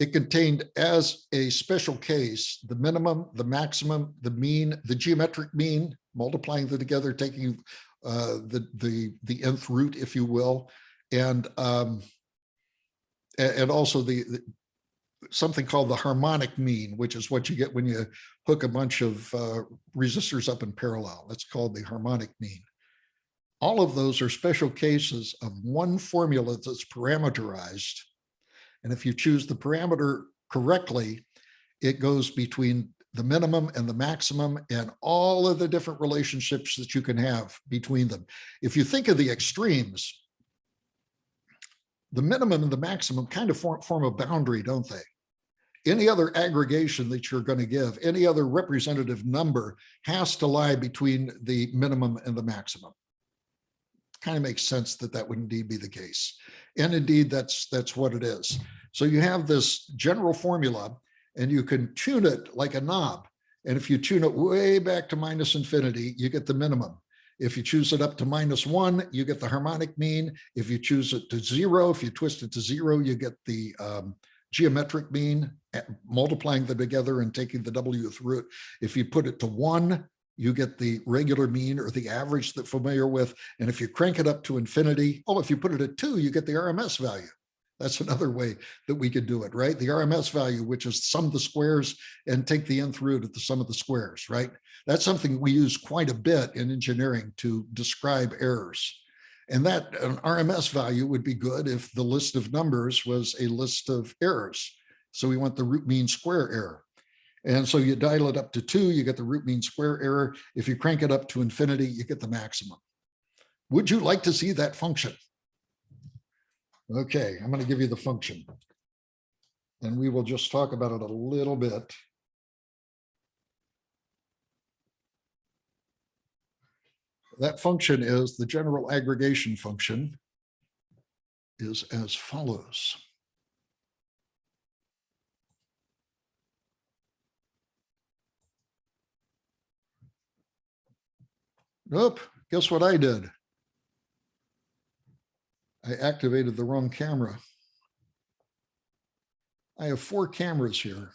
S1: It contained as a special case, the minimum, the maximum, the mean, the geometric mean, multiplying them together, taking the nth root, if you will, and also the something called the harmonic mean, which is what you get when you hook a bunch of resistors up in parallel. That's called the harmonic mean. All of those are special cases of one formula that's parameterized. And if you choose the parameter correctly, it goes between the minimum and the maximum and all of the different relationships that you can have between them. If you think of the extremes, the minimum and the maximum kind of form a boundary, don't they? Any other aggregation that you're going to give, any other representative number has to lie between the minimum and the maximum. Kind of makes sense that that would indeed be the case. And indeed, that's what it is. So you have this general formula and you can tune it like a knob. And if you tune it way back to minus infinity, you get the minimum. If you choose it up to -1, you get the harmonic mean. If you choose it to 0, if you twist it to 0, you get the geometric mean, multiplying them together and taking the wth root. If you put it to 1, you get the regular mean or the average that familiar with. And if you crank it up to infinity, if you put it at 2, you get the RMS value. That's another way that we could do it, right? The RMS value, which is sum of the squares and take the nth root at the sum of the squares, right? That's something we use quite a bit in engineering to describe errors. And that an RMS value would be good if the list of numbers was a list of errors. So we want the root mean square error. And so you dial it up to 2, you get the root mean square error. If you crank it up to infinity, you get the maximum. Would you like to see that function? Okay, I'm going to give you the function. And we will just talk about it a little bit. That function is the general aggregation function is as follows. Nope, guess what I did? I activated the wrong camera. I have 4 cameras here.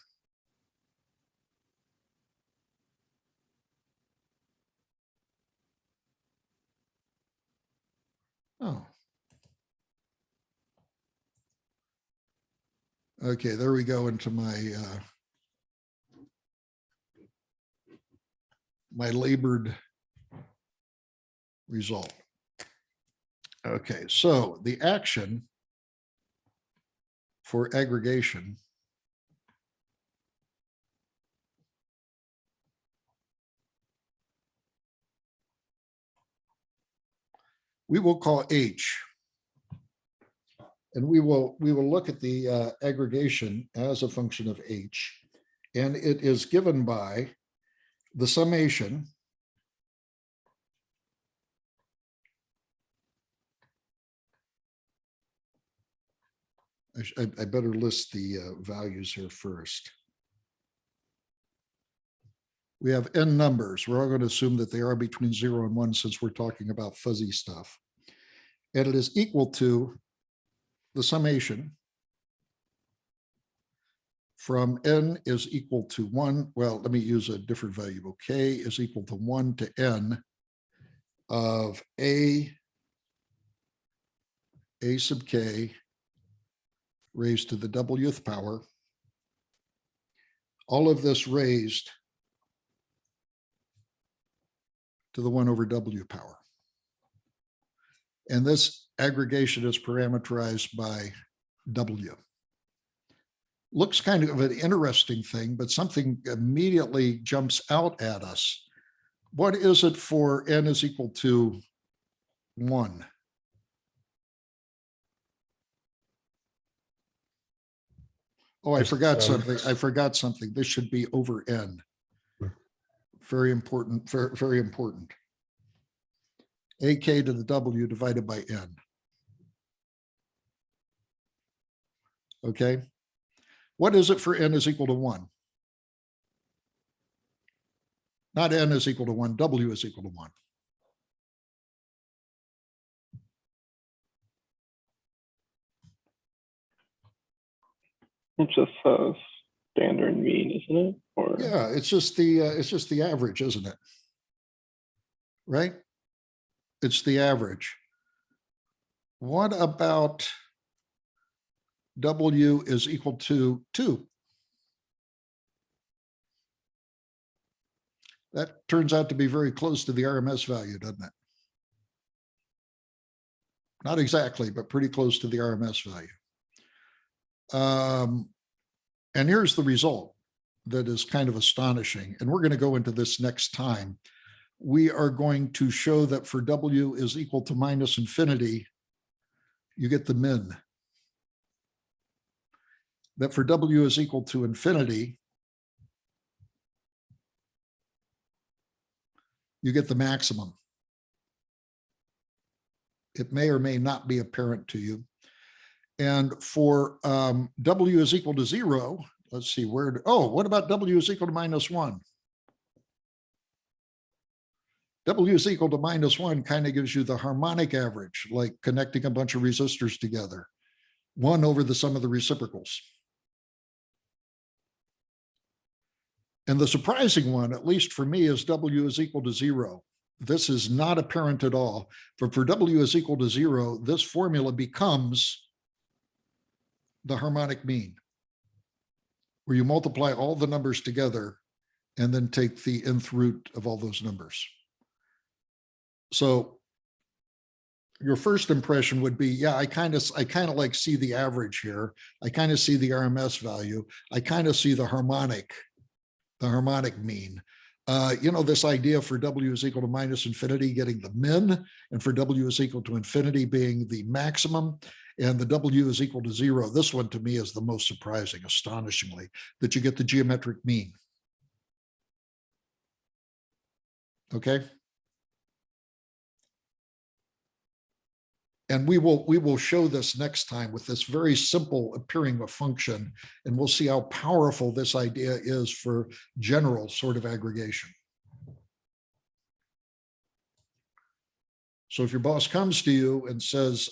S1: Oh. Okay, there we go into my my labored result. Okay, so the action for aggregation we will call H. And we will look at the aggregation as a function of H. And it is given by the summation I better list the values here first. We have n numbers. We're all going to assume that they are between 0 and 1 since we're talking about fuzzy stuff. And it is equal to the summation from n is equal to 1. Well, let me use a different variable. K is equal to 1 to n of a sub k raised to the wth power. All of this raised to the 1 over w power. And this aggregation is parameterized by w. Looks kind of an interesting thing, but something immediately jumps out at us. What is it for n is equal to 1? Oh, I forgot something. I forgot something. This should be over n. Very important, very, very important. AK to the W divided by n. Okay. What is it for n is equal to 1? Not n is equal to 1, W is equal to 1.
S4: It's just standard mean, isn't it? Or
S1: Yeah, it's just the average, isn't it? Right? It's the average. What about W is equal to 2? That turns out to be very close to the RMS value, doesn't it? Not exactly, but pretty close to the RMS value. And here's the result that is kind of astonishing. And we're going to go into this next time. We are going to show that for W is equal to minus infinity, you get the min. That for W is equal to infinity, you get the maximum. It may or may not be apparent to you. And for W is equal to 0, let's see where, what about W is equal to -1? W is equal to -1 kind of gives you the harmonic average, like connecting a bunch of resistors together, 1 over the sum of the reciprocals. And the surprising one, at least for me, is W is equal to 0. This is not apparent at all. But for W is equal to 0, this formula becomes the harmonic mean, where you multiply all the numbers together and then take the nth root of all those numbers. So your first impression would be, yeah, I kind of like see the average here. I kind of see the RMS value. I kind of see the harmonic mean. You know, this idea for W is equal to minus infinity getting the min, and for W is equal to infinity being the maximum, and the W is equal to 0. This one to me is the most surprising, astonishingly, that you get the geometric mean. Okay. And we will show this next time with this very simple appearing of function, and we'll see how powerful this idea is for general sort of aggregation. So if your boss comes to you and says,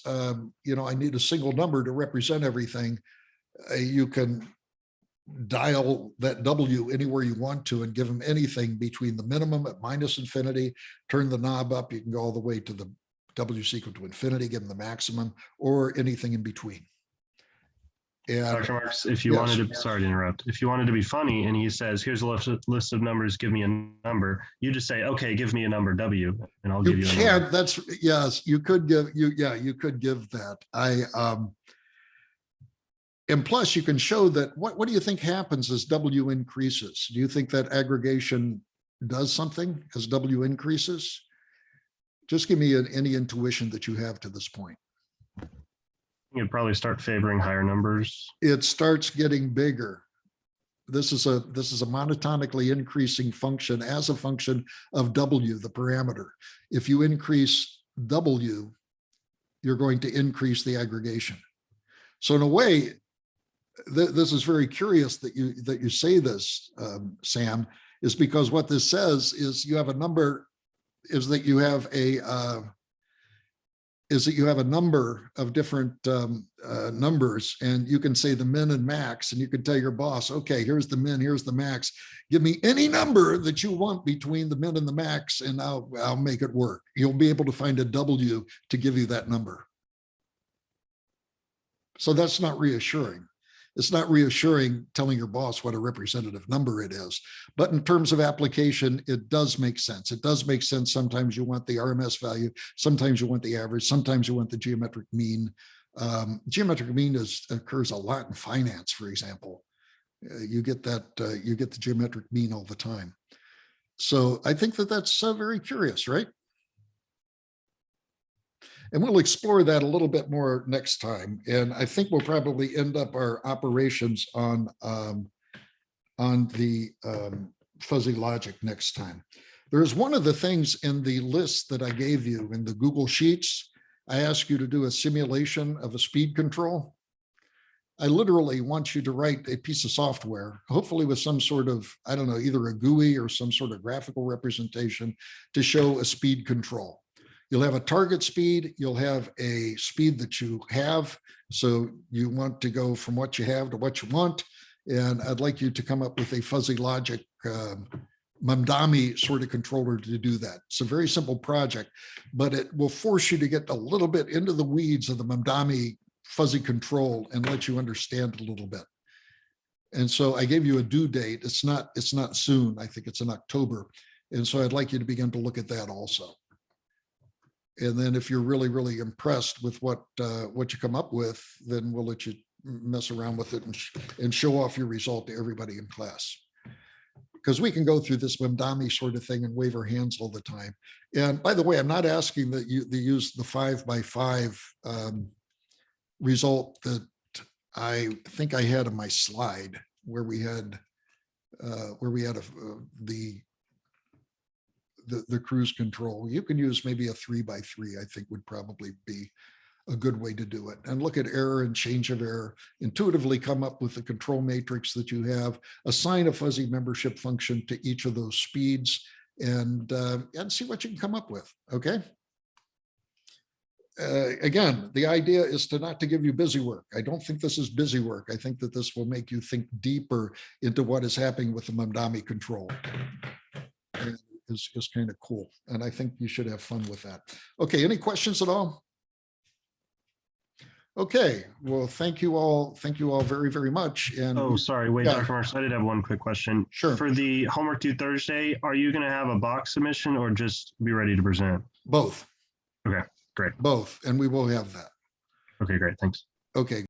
S1: you know, I need a single number to represent everything, you can dial that W anywhere you want to and give them anything between the minimum at minus infinity, turn the knob up, you can go all the way to the W is equal to infinity, give them the maximum, or anything in between. And
S6: Dr. Marks, if you wanted to, sorry to interrupt, if you wanted to be funny and he says, here's a list of numbers, give me a number, you just say, okay, give me a number W, and I'll give you a number.
S1: That's, yes, you could give, you could give that. And plus you can show that, what do you think happens as W increases? Do you think that aggregation does something as W increases? Just give me any intuition that you have to this point.
S6: You'd probably start favoring higher numbers.
S1: It starts getting bigger. This is a monotonically increasing function as a function of W, the parameter. If you increase W, you're going to increase the aggregation. So in a way, this is very curious that you say this, Sam, is because what this says is you have a number, is that you have a number of different numbers, and you can say the min and max, and you can tell your boss, okay, here's the min, here's the max. Give me any number that you want between the min and the max, and I'll make it work. You'll be able to find a W to give you that number. So that's not reassuring. It's not reassuring telling your boss what a representative number it is. But in terms of application, it does make sense. It does make sense. Sometimes you want the RMS value. Sometimes you want the average. Sometimes you want the geometric mean. Geometric mean occurs a lot in finance, for example. You get that, you get the geometric mean all the time. So I think that that's very curious, right? And we'll explore that a little bit more next time. And I think we'll probably end up our operations on the fuzzy logic next time. There's one of the things in the list that I gave you in the Google Sheets. I asked you to do a simulation of a speed control. I literally want you to write a piece of software, hopefully with some sort of, I don't know, either a GUI or some sort of graphical representation to show a speed control. You'll have a target speed, you'll have a speed that you have. So you want to go from what you have to what you want. And I'd like you to come up with a fuzzy logic Mamdani sort of controller to do that. It's a very simple project, but it will force you to get a little bit into the weeds of the Mamdani fuzzy control and let you understand it a little bit. And so I gave you a due date. It's not soon. I think it's in October. And so I'd like you to begin to look at that also. And then if you're really, really impressed with what you come up with, then we'll let you mess around with it and show off your result to everybody in class. Because we can go through this Mamdani sort of thing and wave our hands all the time. And by the way, I'm not asking that you use the 5x5 result that I think I had on my slide where we had the cruise control. You can use maybe a 3x3, I think would probably be a good way to do it. And look at error and change of error, intuitively come up with the control matrix that you have, assign a fuzzy membership function to each of those speeds, and see what you can come up with, okay? Again, the idea is not to give you busy work. I don't think this is busy work. I think that this will make you think deeper into what is happening with the Mamdani control. And is kind of cool. And I think you should have fun with that. Okay, any questions at all? Okay, well, thank you all very, very much. And
S6: Oh, sorry. Wait,
S1: yeah.
S6: Dr. Marks, I did have one quick question.
S1: Sure.
S6: For the homework due Thursday, are you going to have a box submission or just be ready to present?
S1: Both.
S6: Okay, great.
S1: Both, and we will have that.
S6: Okay, great. Thanks.
S1: Okay.